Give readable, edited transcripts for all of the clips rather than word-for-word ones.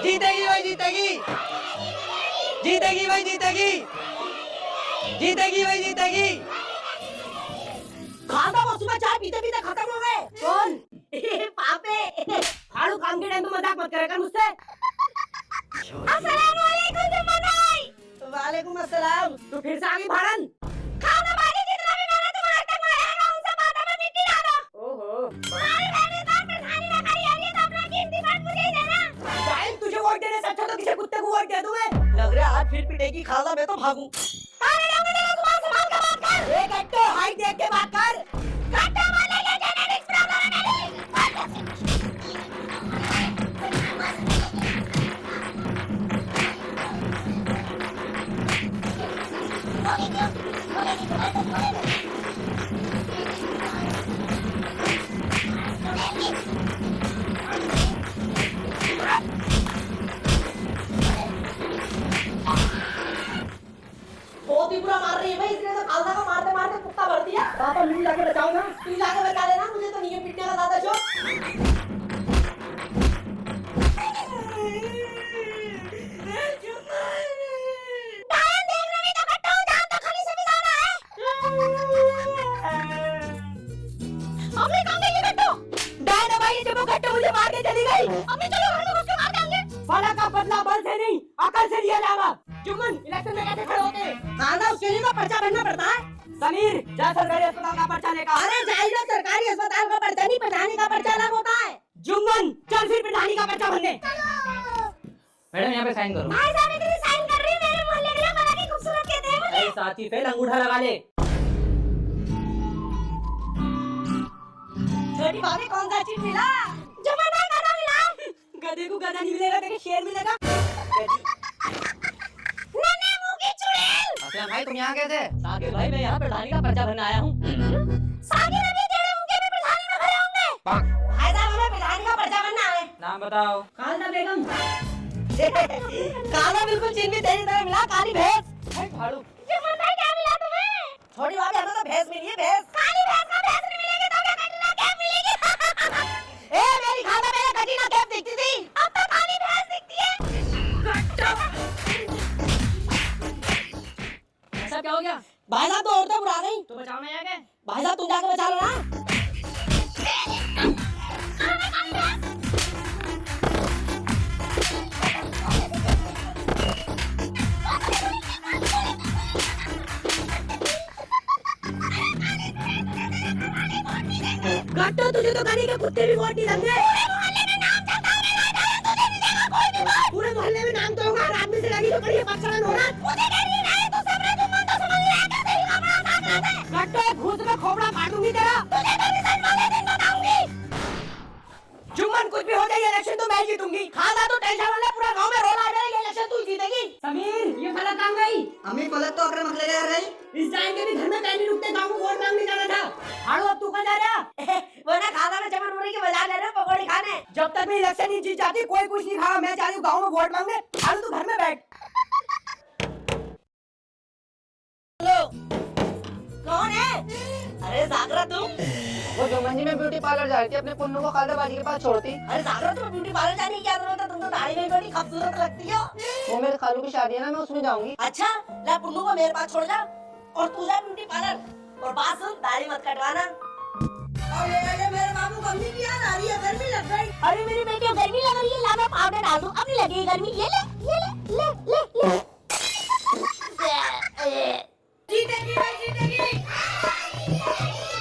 जीतेगी भाई जीतेगी, जीतेगी भाई जीतेगी, जीतेगी भाई जीतेगी। खासा वो सुबह चाय पीते पीते खत्म हो गए। कौन? पापे। फाड़ू काम के टाइम तो मजाक मत करेगा मुझसे। अस्सलाम वालेकुम जुम्मन भाई। वालेकुम अस्सलाम। तू फिर से आ गई भाड़न? खाना पानी जितना भी मैंने तुम्हारे तक मारा है उन सब बातों में मिट्टी डालो। ओहो। तुम्हारी बहन इस बार प्रधानी में खड़ी आ रही है तो अपना कीमती वोट मुझे ही देना। जाहिल तुझे वोट देने से अच्छा तो किसी कुत्ते को वोट दे दूं मैं। लग रहा है आज फिर पिटेगी खाला मैं तो भागूं। अरे लोगों ने जुबान संभाल के बात कर। ए गट्टो हाइट देख के बात कर। गट्टो बोले ये जेनेटिक्स प्रॉब्लम है मेरी। बहुत ही बुरा मार रही है भाई, इसने तो खालसा को मारते मारते कुत्ता भर दिया। पापा मैं जाके बचाओ ना। तू जाके बचा लेना, मुझे तो नहीं है पिटने का ज्यादा शौक। मुझे मार के चली गई। अम्मी चलो घर में घुस के मार देंगे। फला का बदला बल से नहीं अकल से लिया जाएगा। जुम्मन इलेक्शन में कैसे खड़े होते हैं? खाना उसके लिए तो पर्चा भरना पड़ता है। समीर जा सरकारी अस्पताल का पर्चा लेकर। अरे जाइए सरकारी अस्पताल का पर्चा नहीं, प्रधानी का पर्चा अलग होता है। जुम्मन चल फिर प्रधानी का पर्चा भरने। मैडम यहाँ पे साइन करो। भाई साहब इतनी साइन कर रही है, मेरे मोहल्ले के लोग बड़ा ही खूबसूरत कहते हैं मुझे। साथी पे अंगूठा लगा ले। छोटी भाभी कौन सा चीज मिला? जुम्मन भाई गधा मिला। गधे को गधा नहीं मिलेगा तो शेर मिलेगा। नन्हे मुंह की चुड़ैल। असलम भाई तुम यहाँ कैसे? साकिब भाई मैं यहाँ प्रधानी का पर्चा भरने आया हूँ। साकिब अभी टेढ़े मुंह के भी प्रधानी में खड़े होंगे। भाई साहब हमें प्रधानी का पर्चा भरना है। नाम बताओ। खालसा बेगम। काला बिल्कुल चिन्ह तेरी तरह मिला, काली भैंस। भाड़ू। जुम्मन भाई क्या मिला तुम्हें? छोटी भाभी हमें तो भैंस मिली है, भैंस। काली भैंस का भैंस नहीं मिलेगी तो क्या कटरीना कैफ मिलेगी? ए मेरी खाना पहले कटरीना कैफ दिखती थी, अब तो काली भैंस दिखती है। ऐसा क्या हो गया? भाई साहब तो औरतें बुरा गई। तो बचाओ में जाके। भाई साहब तुम जाके बचा लो ना। गट्टो तुझे तो गली के कुत्ते भी वोट नहीं देंगे। पूरे मोहल्ले में नाम तो होगा, आदमी से लगी तो बड़ी पक्षण हो रहा। मुझे डर नहीं रहा है, तू सब जुम्मन तो समझ नहीं आता तेरी खबरा साथ रहते। गट्टो घूस में खोपड़ा फाड़ दूंगी तेरा। तुझे तो रिजल्ट वाले दिन बताऊंगी। जुम्मन कुछ भी हो जाए इलेक्शन तो मैं जीतूंगी। खाना तो टेंशन वाला पूरा गांव में रोला है, ये इलेक्शन तू जीतेगी। समीर ये गलत काम गई। अम्मी पलक तो अकरम अगले आ रही। इस टाइम के भी घर में पैनी रुकते गांव को वोट मांगने जाना था। हाड़ो अब तू कहाँ जा रहा? वो ना खाना में चमन मुड़ी के बाजार ले रहे पकौड़े खाने। जब तक मैं इलेक्शन नहीं जीत जाती कोई कुछ नहीं खागा। मैं जा रही हूँ गांव में वोट मांगने। हाड़ो तू घर में बैठ। हेलो कौन है? अरे जागरा तुम? वो जुम्मन जी में ब्यूटी पार्लर जा रही थी, अपने पुन्नू को खालदा बाजी के पास छोड़ती। अरे जागरा तुम ब्यूटी पार्लर जाने की क्या जरूरत है? तुम तो दाढ़ी में बड़ी खूबसूरत लगती हो। वो मेरे खालू की शादी है ना, मैं उसमें जाऊंगी। अच्छा ला पुन्नू को मेरे पास छोड़ जा और तू जा ब्यूटी पार्लर। और बात सुन, दाढ़ी मत कटवाना। अरे मेरे बाबू को अम्मी की याद आ रही है, गर्मी लग गई। अरे मेरी बेटी गर्मी लग रही है, ला मैं पाउडर डाल दूं, अब नहीं लगेगी गर्मी। ये ले जीतेगी भाई जीतेगी,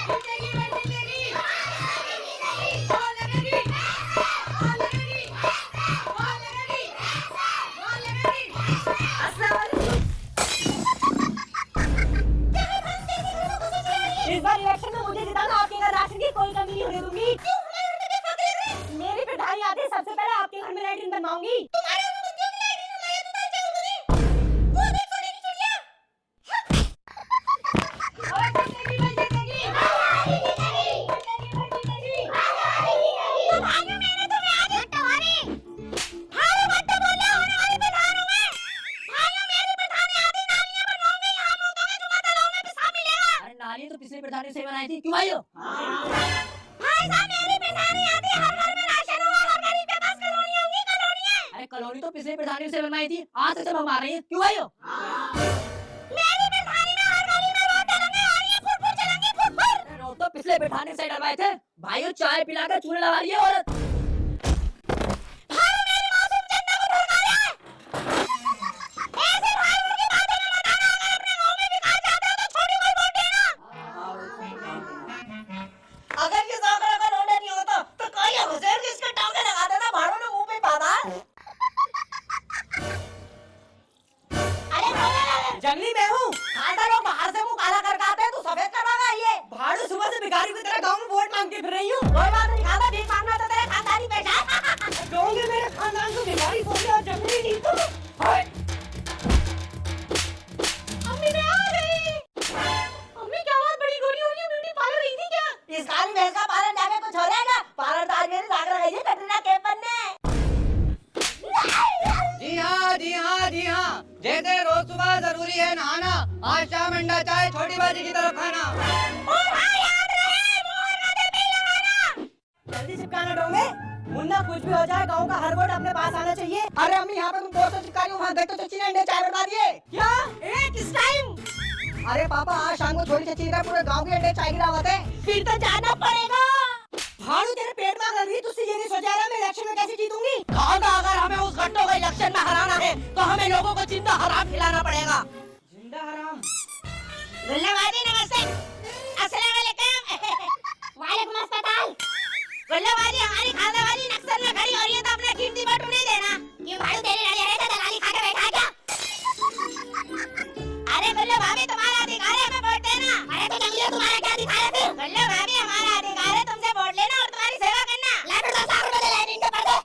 जीतेगी भाई जीतेगी, बॉल लगेगी, बॉल लगेगी, बॉल लगेगी, बॉल लगेगी। अस्सलाम वालेकुम। इस बार इलेक्शन में मुझे जिताना, आपके घर राशन की कोई कमी नहीं होने दूंगी। क्यों हमारे घर पे बात कर रहे हैं? मेरी प्रधानी आते ही सबसे पहले आपके घर में लैट्रिन बनवाऊंगी। तुम्हारे घर में क्यों लैट्रिन बनाया? तुम बच्चे हो मुझे। वो देखो नहीं चिड़िया। और जीतेगी भाई जीतेगी, जीतेगी, जीतेगी, प्रधानी मैंने तुम्हें आज हटवानी। हारो मत बोलो, होने वाली प्रधान हूं मैं। भाइयों मेरी प्रधानी आती नालियां बनवाऊंगी, यहाँ मुंह धोके जुम्मा तालाब में पेशाब मिलेगा। अरे नाली तो पिछले प्रधानी से बनाई थी, क्यों आई हो? भाई साहब मेरी प्रधानी आती, हर घर में राशन होगा, हर गरीब के पास कॉलोनी होगी, कॉलोनियां। अरे कॉलोनी तो पिछले प्रधानी से बनवाई थी, आज से मार रही है, क्यों भाई हो? मेरी प्रधानी में हर गली में रोड डलेंगे और ये फुट चलेंगे फुट। रोड तो पिछले प्रधानी से डलवाए थे, भाइयों चाय पिलाकर चूल्हे लगा रही है औरत। भाई मेरी मासूम चंदा को भड़का रहा है। ऐसे भाई उनकी बातें में मत आना, अगर अपने गांव में विकास चाहते हो तो छोटी कोई वोट देना। अगर ये सागरा का रोड नहीं होता तो कोई हुसैन की इसके टांगे लगा देता, भाड़ों ने मुंह पे पादा। अरे जंगली मैं हूँ, खालसा लोग बाहर से मुंह काला करके आते हैं, तू सफेद करवाएगा ये। भाड़ू सुबह से भिखारी की तरह गांव में वोट मांगती फिर रही हूँ। कोई बात नहीं, खालसा भीख मांगना तो तेरे खानदानी पेशा है। गाँव में मेरे खानदान को भिखारी हो गया, जंगली नहीं तो। अम्मी मैं आ गई। अम्मी क्या बात, बड़ी गोरी हो रही है, ब्यूटी पार्लर रही थी क्या? इस काली भैंस का पालन जाके कुछ हो जाएगा। पार्लर तो आज मेरी सागर गई है कटरीना कैफ बनने। जी हाँ जी हाँ जी हाँ, जैसे रोज सुबह जरूरी है नहाना, आज शाम अंडा चाय छोटी बाजी की तरफ खाना। और हाँ याद रहे, मोर ना दे पे लगाना। जल्दी चिपकाना डोंगे, मुन्ना कुछ भी हो जाए गांव का हर वोट अपने पास आना चाहिए। अरे अम्मी यहाँ पे तुम बहुत तो चिपका रही हो, वहाँ देख तो चची ने अंडे चाय बता दिए। क्या? किस टाइम? अरे पापा आज शाम को छोटी चची का पूरे गांव के अंडे चाय की दावत है। फिर तो जाना पड़ेगा। भाड़ू तेरे पेट में अगर भी तुझसे ये नहीं सोचा रहा मैं इलेक्शन में कैसे जीतूंगी? खागा अगर हमें उस गट्टो के इलेक्शन में हराना है तो हमें लोगों को जिंदा हराम खिलाना पड़ेगा। जिंदा हराम। गुल्लाबाजी नमस्ते। अस्सलाम वालेकुम। वालेकुम अस्सलाम। गुल्लाबाजी हमारी खानाबाजी नक्सल में खड़ी हो रही है तो अपना कीमती वोट नहीं देना। ये भाड़ू तेरे लड़े रहे थे, दलाली खा के बैठा क्या? अरे गुल्ला भाभी तुम्हारा अधिकार है हमें वोट देना। अरे तो जंगलियों तुम्हारा क्या अधिकार है फिर? गुल्ला भाभी हमारा अधिकार है तुमसे वोट लेना और तुम्हारी सेवा करना। लाख 10 लाख रुपए ले इनके पर दे।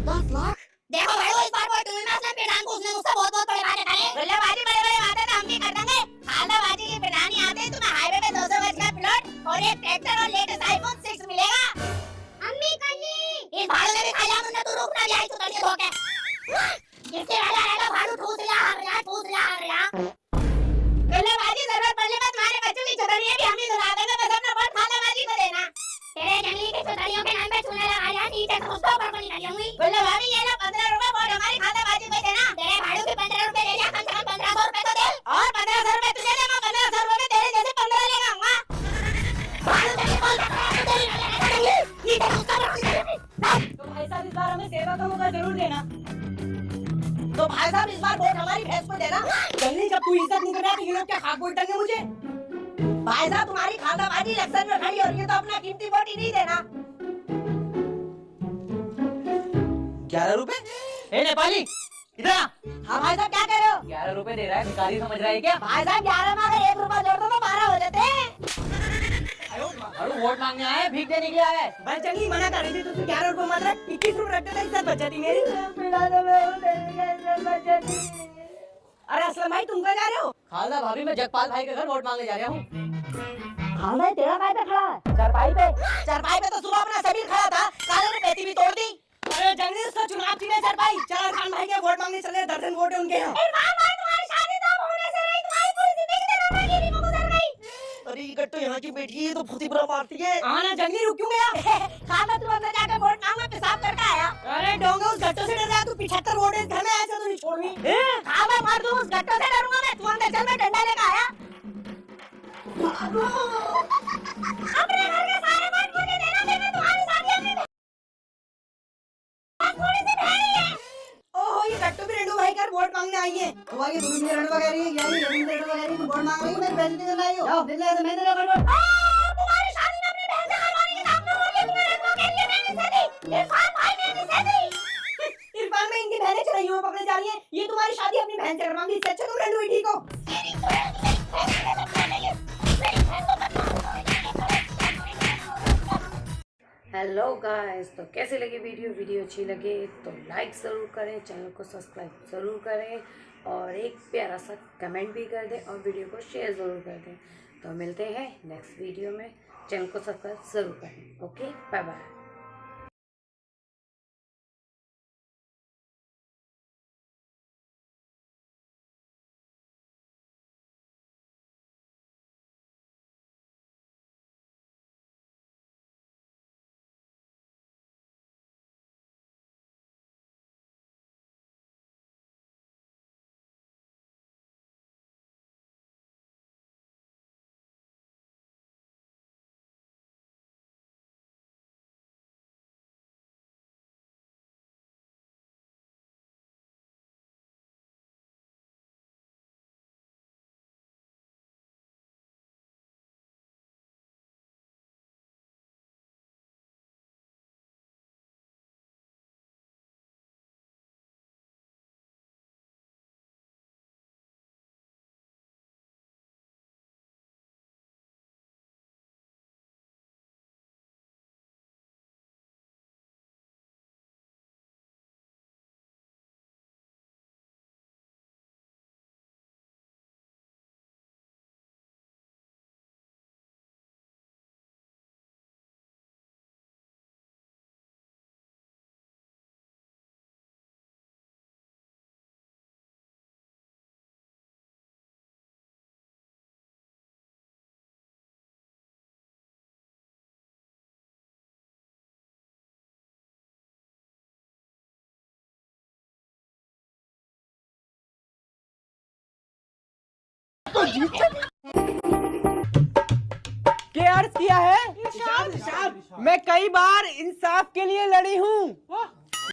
10 लाख? देखो भाई इस बार वोट दूंगी मैं असलम पेड़ान को, उसने मुझसे बहुत बहुत बड़े वादे करे। गुल्ला भाभी बड़े बड़े वादे तो हम भी कर देंगे। खानाबाजी की पिलानी आते ही तुम्हें हाईवे पे 200 गज का प्लॉट और एक ट्रैक्टर और लेटेस्ट आईफोन 6 मिलेगा। अम्मी कन्नी इस भाड़ू ने भी खा लिया, मुन्ना तू रुकना भी आई तो तड़िए धोके। जिसके वाला रहेगा भाड़ू ठूस लिया हर या ठूस लिया हर या। गुल्लाबाजी जरूरत पड़ने पर तुम्हारे बच्चों की चुदड़ियां भी हम ही धुला देंगे, बस अपना वोट खानाबाजी को देना। तेरे जंगली की चुदड़ियों के नाम पे चूना लगा लिया, नीचे से उसको ऊपर को निकल जाऊंगी। गुल्लाबाजी ये लो 15 रुपए वोट हमारी खानाबाजी को देना। तेरे भाड़ू के 15 रुपए ले लिया, कम से कम 1500 रुपए तो दे। और 1500 रुपए तुझे दे, मैं 1500 रुपए में तेरे जैसे 15 लेगा आऊंगा। भाड़ू तेरी बोल तेरी नीचे से उसका ऊपर तो भाई साहब इस बार हमें सेवा का मौका जरूर देना। तो भाई साहब इस बार वोट हमारी भैंस को देना। जंगली जब तू इज्जत नहीं कर रहा तो ये लोग क्या खाक वोट देंगे मुझे? भाई साहब तुम्हारी खानाबाजी इलेक्शन में खड़ी हो रही है तो अपना कीमती वोट ही नहीं देना। 11 रुपए? ए नेपाली इधर आ। हाँ भाई साहब क्या कह रहे हो? 11 रुपए दे रहा है, भिखारी समझ रहा है क्या? भाई साहब 11 में अगर 1 रुपया जोड़ दो तो 12 हो जाते हैं। अरे वोट मांगने आया है, भीख देने के लिए आया है। भाई जंगली मना कर रही थी तो तू 11 रुपए मत रख, 21 रुपए रखते थे, इज्जत बच जाती मेरी। अरे असलम भाई तुम कहाँ जा रहे हो? खालसा भाभी मैं जगपाल भाई के घर वोट मांगने जा रहा हूँ। हाँ भाई तेरा काय पे खड़ा है? चारपाई पे तो सुबह अपना सबीर खड़ा था, काले ने पेटी भी तोड़ दी। अरे जंगली उसका चुनाव चिन्ह चल भाई, चल खान भाई के वोट मांगने चले, दर्जन वोट है उनके यहाँ। इरफान भाई तुम्हारी शादी तो होने से रही, तुम्हारी पूरी जिंदगी तो रोमागिरी में गुजर गई। अरे ये गट्टो यहाँ की बेटी है तो फुती बुरा मारती है। आना जंगली रुक क्यों गया? खाना तू अंदर जाकर वोट मांग, मैं पेशाब करके आया। अरे डोंगे उस गट्टो से डर रहा, तू 75 वोट इस घर में ऐसे तो नहीं छोड़नी। हाँ मैं मर दूँ, उस गट्टो से डरूंगा मैं, तू अंदर चल, मैं डंडा लेकर आया। अपने घर के सारे वोट मुझे देना, फिर मैं तुम्हारी शादी अपनी थोड़ी सी बहनी है। ओहो ये गट्टो भी रेंडू भाई घर वोट मांगने आई है। तुम्हारी दूध में रणवा कह रही है, यानी रविंद्र रणवा कह रही है, वोट मांग रही है, मेरी बेइज्जती कर रही हो। जाओ दिल्ली से मैं तेरा वोट। तुम्हारी शादी में अपनी बहन से करवानी है तो आपने वोट लेके मेरे को के लिए मैंने से दी। इरफान भाई ने मुझसे दी। इरफान में इनकी बहनें चढ़ाई हुई पकड़े जा रही हैं, ये तुम्हारी शादी अपनी बहन से करवाऊंगी, इससे अच्छा तुम रेंडू ही ठीक हो। हेलो गाइस, तो कैसे लगी वीडियो अच्छी लगे तो लाइक ज़रूर करें, चैनल को सब्सक्राइब ज़रूर करें और एक प्यारा सा कमेंट भी कर दें और वीडियो को शेयर ज़रूर कर दें। तो मिलते हैं नेक्स्ट वीडियो में, चैनल को सब्सक्राइब ज़रूर करें। Okay bye bye. तो जीत क्या अर्ज किया है? मैं कई बार इंसाफ के लिए लड़ी हूँ।